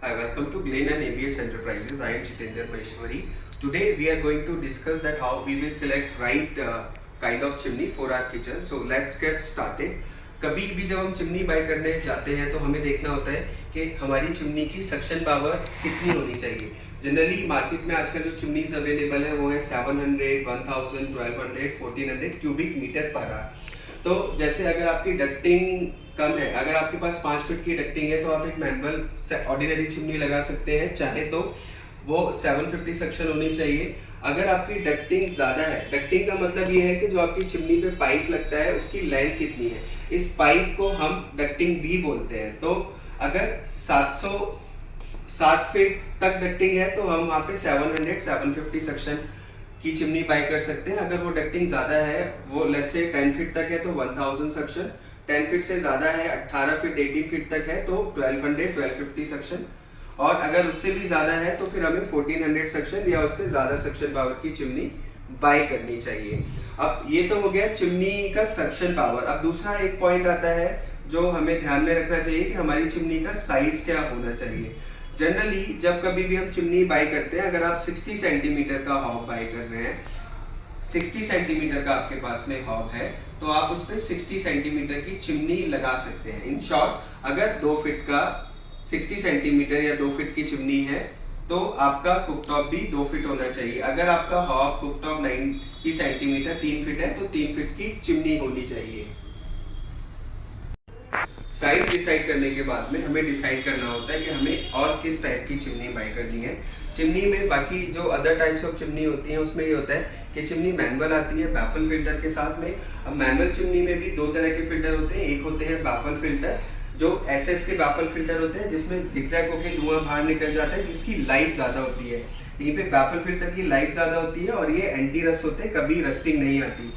Hi, welcome to Glen and ABS Enterprises. I am Jitendra Maheshwari. Today we are going to discuss that how we will select right kind of chimney for our kitchen. So let's get started. कभी भी जब हम chimney bye करने जाते हैं तो हमें देखना होता है कि हमारी चिमनी की सक्शन पावर कितनी होनी चाहिए. जनरली मार्केट में आजकल जो चिमनीज अवेलेबल है वो है 700, 1000, 1200, 1400 क्यूबिक मीटर पर आवर. तो जैसे अगर आपकी डक्टिंग कम है, अगर आपके पास 5 फीट की डक्टिंग है तो आप एक मैनुअल ऑर्डिनरी चिमनी लगा सकते हैं, चाहे तो वो 750 सक्शन होनी चाहिए. अगर आपकी डक्टिंग ज़्यादा है, डक्टिंग का मतलब ये है कि जो आपकी चिमनी पे पाइप लगता है उसकी लेंथ कितनी है, इस पाइप को हम डक्टिंग भी बोलते हैं. तो अगर 7 फीट तक डक्टिंग है तो हम वहाँ पे 700, 750 सक्शन की चिमनी बाय कर सकते हैं. अगर वो डक्टिंग ज़्यादा है, वो लेट्स से 10 फीट तक है तो 1000 सक्शन, 10 फीट से ज़्यादा है, 18 फीट 18 फीट तक है तो 1200, 1250 सक्शन, और अगर उससे भी ज़्यादा है तो फिर हमें 1400 सक्शन या उससे ज़्यादा सक्शन पावर की चिमनी बाय करनी चाहिए. अब ये तो हो गया चिमनी का सक्शन पावर. अब दूसरा एक पॉइंट आता है जो हमें ध्यान में रखना चाहिए कि हमारी चिमनी का साइज़ क्या होना चाहिए. जनरली जब कभी भी हम चिमनी बाय करते हैं, अगर आप 60 सेंटीमीटर का हॉब बाय कर रहे हैं, 60 सेंटीमीटर का आपके पास में हॉब है तो आप उस पर 60 सेंटीमीटर की चिमनी लगा सकते हैं. इन शॉर्ट, अगर 2 फीट का 60 सेंटीमीटर या 2 फीट की चिमनी है तो आपका कुकटॉप भी 2 फीट होना चाहिए. अगर आपका हॉब कुकटॉप 90 सेंटीमीटर 3 फीट है तो 3 फीट की चिमनी होनी चाहिए. साइज डिसाइड करने के बाद में हमें डिसाइड करना होता है कि हमें और किस टाइप की चिमनी बाय करनी है. चिमनी में बाकी जो अदर टाइप्स ऑफ चिमनी होती हैं उसमें ये होता है कि चिमनी मैनुअल आती है बैफल फिल्टर के साथ में. अब मैनुअल चिमनी में भी 2 तरह के फिल्टर होते हैं. एक होते हैं बैफल फिल्टर, जो एसएस के बैफल फिल्टर होते हैं जिसमें जिगजैग होकर धुआं बाहर निकल जाता है, जिसकी लाइफ ज़्यादा होती है. यहीं पे बैफल फिल्टर की लाइफ ज़्यादा होती है और ये एंटी रस्ट होते हैं, कभी रस्टिंग नहीं आती.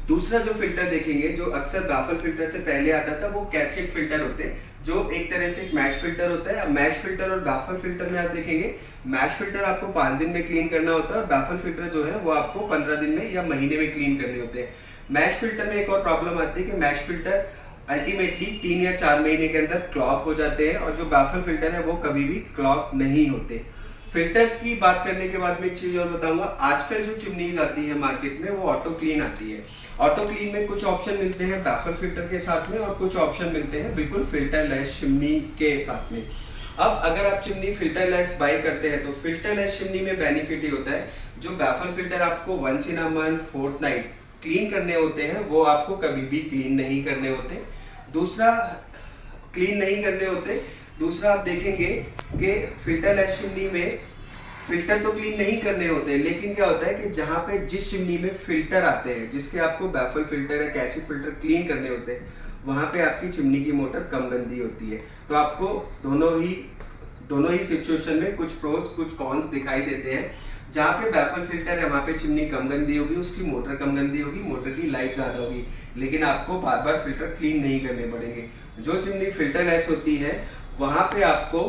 दूसरा जो फिल्टर देखेंगे जो अक्सर बैफल फिल्टर से पहले आता था वो कैसेट फिल्टर होते हैं, जो एक तरह से एक मैश फिल्टर होता है. अब मैश फिल्टर और बैफल फिल्टर में आप देखेंगे मैश फिल्टर आपको 5 दिन में क्लीन करना होता है और बैफल फिल्टर जो है वो आपको 15 दिन में या महीने में क्लीन करने होते हैं. मैश फिल्टर में एक और प्रॉब्लम आती है कि मैश फिल्टर अल्टीमेटली 3 या 4 महीने के अंदर क्लॉग हो जाते हैं और जो बैफल फिल्टर है वो कभी भी क्लॉग नहीं होते. फिल्टर की बात करने के बाद में एक चीज और बताऊंगा. आजकल जो चिमनीज आती है मार्केट में वो ऑटो क्लीन आती है. ऑटो क्लीन में कुछ ऑप्शन मिलते हैं बैफल फिल्टर के साथ में और कुछ ऑप्शन मिलते हैं बिल्कुल फिल्टर लेस चिमनी के साथ में. अब अगर आप चिमनी फिल्टर लेस बाय करते हैं तो फिल्टर लेस चिमनी में बेनिफिट ये होता है, जो बैफल फिल्टर आपको once in a month, fortnight clean करने होते हैं वो आपको कभी भी क्लीन नहीं करने होते. दूसरा क्लीन नहीं करने होते. दूसरा आप देखेंगे कि फिल्टर लेस चिमनी में फिल्टर तो क्लीन नहीं करने होते, लेकिन क्या होता है कि जहाँ पे जिस चिमनी में फिल्टर आते हैं जिसके आपको बैफल फिल्टर या कैसेट फिल्टर क्लीन करने होते हैं, वहाँ पे आपकी चिमनी की मोटर कम गंदी होती है. तो आपको दोनों ही सिचुएशन में कुछ प्रोस कुछ कॉन्स दिखाई देते हैं. जहाँ पे बैफल फिल्टर है वहाँ पे चिमनी कम गंदी होगी, उसकी मोटर कम गंदी होगी, मोटर की लाइफ ज़्यादा होगी, लेकिन आपको बार बार फिल्टर क्लीन नहीं करने पड़ेंगे. जो चिमनी फिल्टर लेस होती है वहाँ पे आपको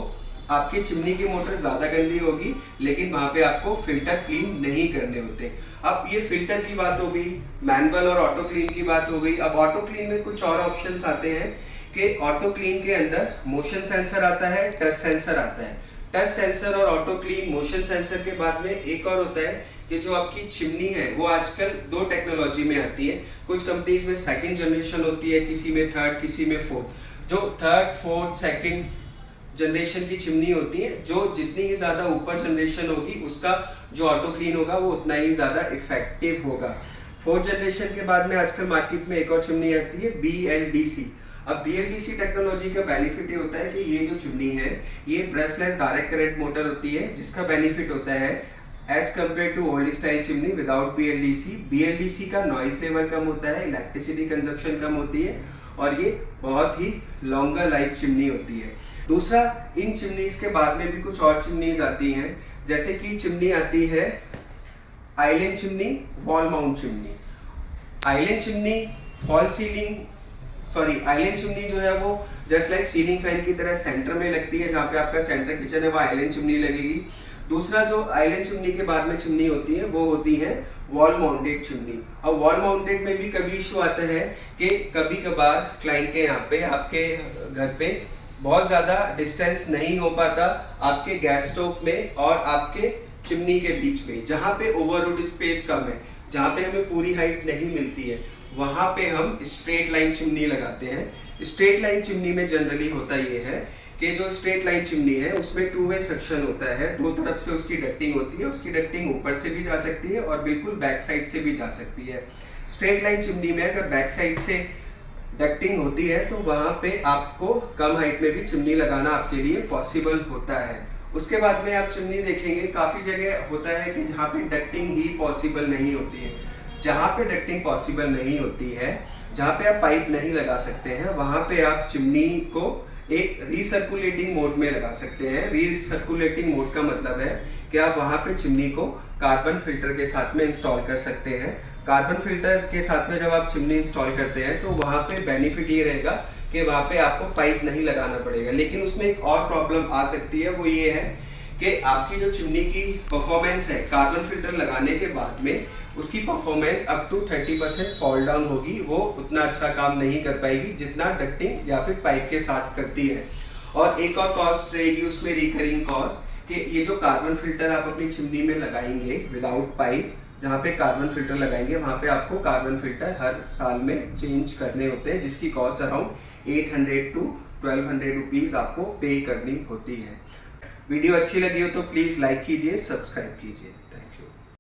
आपकी चिमनी की मोटर ज़्यादा गंदी होगी, लेकिन वहाँ पे आपको फिल्टर क्लीन नहीं करने होते. अब ये फिल्टर की बात हो गई, मैनुअल और ऑटो क्लीन की बात हो गई. अब ऑटो क्लीन में कुछ और ऑप्शंस आते हैं कि ऑटो क्लीन के अंदर मोशन सेंसर आता है, टच सेंसर आता है. टच सेंसर और ऑटो क्लीन मोशन सेंसर के बाद में एक और होता है कि जो आपकी चिमनी है वो आजकल 2 टेक्नोलॉजी में आती है. कुछ कंपनीज में 2nd जनरेशन होती है, किसी में 3rd, किसी में 4th. जो 3rd, 4th, 2nd जनरेशन की चिमनी होती है, जो जितनी ही ज़्यादा ऊपर जनरेशन होगी उसका जो ऑटो क्लीन होगा वो उतना ही ज़्यादा इफेक्टिव होगा. 4th जनरेशन के बाद में आजकल मार्केट में एक और चिमनी आती है BLDC. अब BLDC टेक्नोलॉजी का बेनिफिट ये होता है कि ये जो चिमनी है ये ब्रशलेस डायरेक्ट करंट मोटर होती है, जिसका बेनिफिट होता है as compare to old style chimney without BLDC. BLDC का नॉइस लेवल कम होता है, इलेक्ट्रिसिटी कंजप्शन कम होती है और ये बहुत ही लॉन्गर लाइफ चिमनी होती है. दूसरा, इन चिमनीज के बाद में भी कुछ और चिमनीज आती हैं, जैसे कि चिमनी आती है island chimney, wall mount chimney. Island chimney fall ceiling island chimney जो है वो जस्ट लाइक सीलिंग फैन की तरह सेंटर में लगती है. जहाँ पे आपका सेंटर किचन है वहाँ आइलैंड चिमनी लगेगी. दूसरा जो आइलैंड चिमनी के बाद में चिमनी होती है वो होती है वॉल माउंटेड चिमनी. अब वॉल माउंटेड में भी कभी इशू आता है कि कभी कभार क्लाइंट के यहाँ पे आपके घर पे बहुत ज़्यादा डिस्टेंस नहीं हो पाता आपके गैस स्टोव में और आपके चिमनी के बीच में। जहाँ पे ओवरवुड स्पेस कम है, जहाँ पे हमें पूरी हाइट नहीं मिलती है, वहाँ पे हम स्ट्रेट लाइन चिमनी लगाते हैं। स्ट्रेट लाइन चिमनी में जनरली होता ये है कि जो स्ट्रेट लाइन चिमनी है उसमें 2 वे सक्शन होता है, दो तरफ से उसकी डक्टिंग होती है। उसकी डक्टिंग ऊपर से भी जा सकती है और बिल्कुल बैक साइड से भी जा सकती है। स्ट्रेट लाइन चिमनी में अगर बैक साइड से डक्टिंग होती है तो वहाँ पे आपको कम हाइट में भी चिमनी लगाना आपके लिए पॉसिबल होता है। उसके बाद में आप चिमनी देखेंगे काफ़ी जगह होता है कि जहाँ पे डक्टिंग ही पॉसिबल नहीं होती है। जहाँ पे डक्टिंग पॉसिबल नहीं होती है, जहाँ पे आप पाइप नहीं लगा सकते हैं, वहाँ पे आप चिमनी को एक रीसर्कुलेटिंग मोड में लगा सकते हैं। रीसर्कुलेटिंग मोड का मतलब है कि आप वहाँ पे चिमनी को कार्बन फिल्टर के साथ में इंस्टॉल कर सकते हैं। कार्बन फिल्टर के साथ में जब आप चिमनी इंस्टॉल करते हैं तो वहाँ पे बेनिफिट ये रहेगा कि वहाँ पे आपको पाइप नहीं लगाना पड़ेगा। लेकिन उसमें एक और प्रॉब्लम आ सकती है, वो ये है कि आपकी जो चिमनी की परफॉर्मेंस है कार्बन फिल्टर लगाने के बाद में उसकी performance up to 30% fall down होगी। वो उतना अच्छा काम नहीं कर पाएगी जितना डक्टिंग या फिर पाइप के साथ करती है। और एक और कॉस्ट रहेगी उसमें, रिकरिंग कॉस्ट, कि ये जो कार्बन फिल्टर आप अपनी चिमनी में लगाएंगे विदाउट पाइप, जहाँ पे कार्बन फिल्टर लगाएंगे वहाँ पे आपको कार्बन फिल्टर हर साल में चेंज करने होते हैं, जिसकी कॉस्ट अराउंड 800 to 1200 रुपीज़ आपको पे करनी होती है। वीडियो अच्छी लगी हो तो प्लीज़ लाइक कीजिए, सब्सक्राइब कीजिए।